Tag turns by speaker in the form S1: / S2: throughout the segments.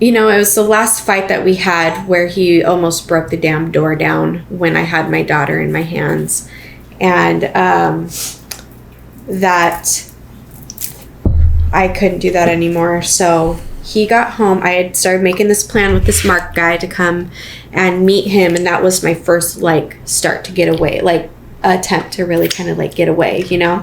S1: it was the last fight that we had where he almost broke the damn door down when I had my daughter in my hands. And that I couldn't do that anymore. So he got home. I had started making this plan with this Mark guy to come and meet him. And that was my first, start to get away, attempt to really kind of, get away,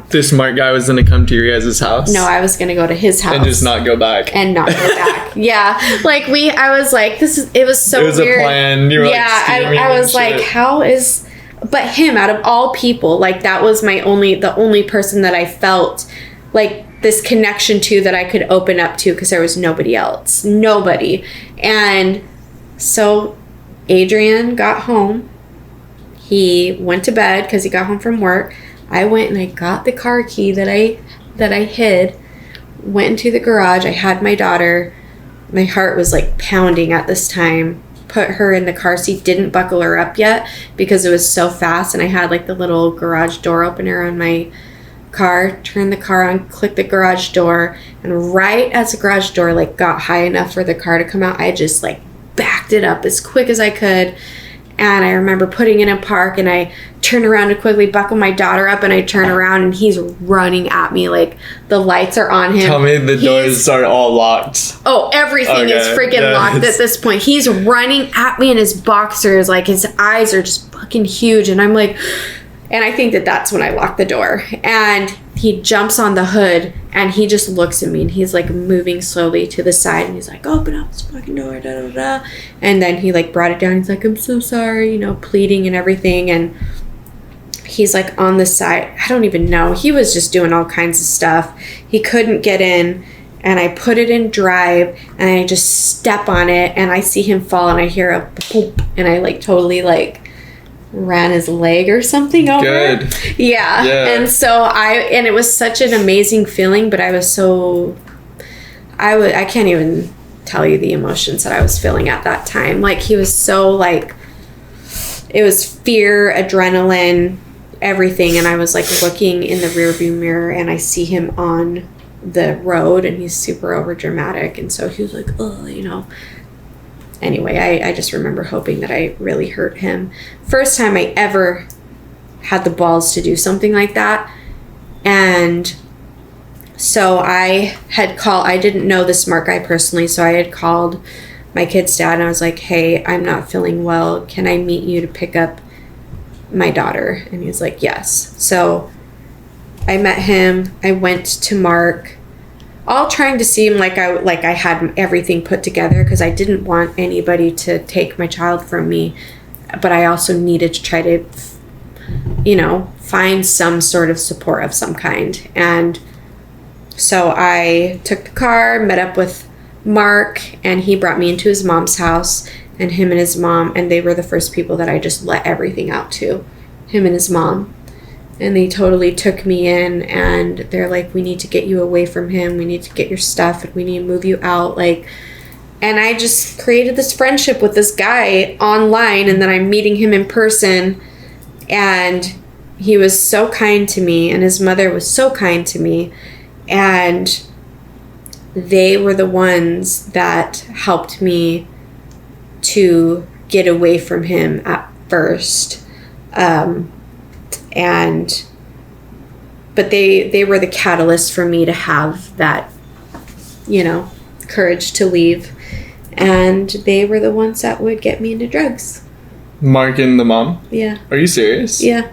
S2: This Mark guy was going to come to your guys' house?
S1: No, I was going to go to his house.
S2: And just not go back.
S1: And not go back. Yeah. I was like, it was so weird.
S2: It was a plan. You were
S1: I was like, how is... But him, out of all people, that was the only person that I felt, this connection to that I could open up to, because there was nobody else. Nobody. And so Adrian got home. He went to bed because he got home from work. I went and I got the car key that I hid, went into the garage. I had my daughter. My heart was pounding at this time. Put her in the car seat, didn't buckle her up yet because it was so fast, and I had the little garage door opener on my car. Turned the car on, clicked the garage door, and right as the garage door got high enough for the car to come out, I just backed it up as quick as I could. And I remember putting it in park, and I turned around to quickly buckle my daughter up, and I turn around and he's running at me the lights are on him.
S2: Tell me the doors are all locked.
S1: Oh, everything is freaking locked at this point. He's running at me in his boxers, his eyes are just fucking huge, and I'm and I think that's when I locked the door. And he jumps on the hood, and he just looks at me, and he's moving slowly to the side, and he's open up this fucking door, da da da. And then he brought it down. He's I'm so sorry, pleading and everything. And he's on the side. I don't even know. He was just doing all kinds of stuff. He couldn't get in, and I put it in drive, and I just step on it, and I see him fall, and I hear a boop, and I totally ran his leg or something over.
S2: Good.
S1: Yeah. And so and it was such an amazing feeling, but I was so, I can't even tell you the emotions that I was feeling at that time. He was so it was fear, adrenaline, everything. And I was looking in the rearview mirror, and I see him on the road, and he's super over dramatic. And so he was oh, Anyway, I just remember hoping that I really hurt him. First time I ever had the balls to do something like that. And so I didn't know this Mark guy personally, so I had called my kid's dad, and I was like, hey, I'm not feeling well. Can I meet you to pick up my daughter? And he was like, yes. So I met him. I went to Mark, all trying to seem like I had everything put together, because I didn't want anybody to take my child from me, but I also needed to try to, find some sort of support of some kind. And so I took the car, met up with Mark, and he brought me into his mom's house, and him and his mom, and they were the first people that I just let everything out to, him and his mom. And they totally took me in, and they're like, we need to get you away from him. We need to get your stuff, and we need to move you out. And I just created this friendship with this guy online, and then I'm meeting him in person, and he was so kind to me, and his mother was so kind to me, and they were the ones that helped me to get away from him at first. But they were the catalyst for me to have that, courage to leave. And they were the ones that would get me into drugs.
S2: Mark and the mom?
S1: Yeah.
S2: Are you serious?
S1: Yeah.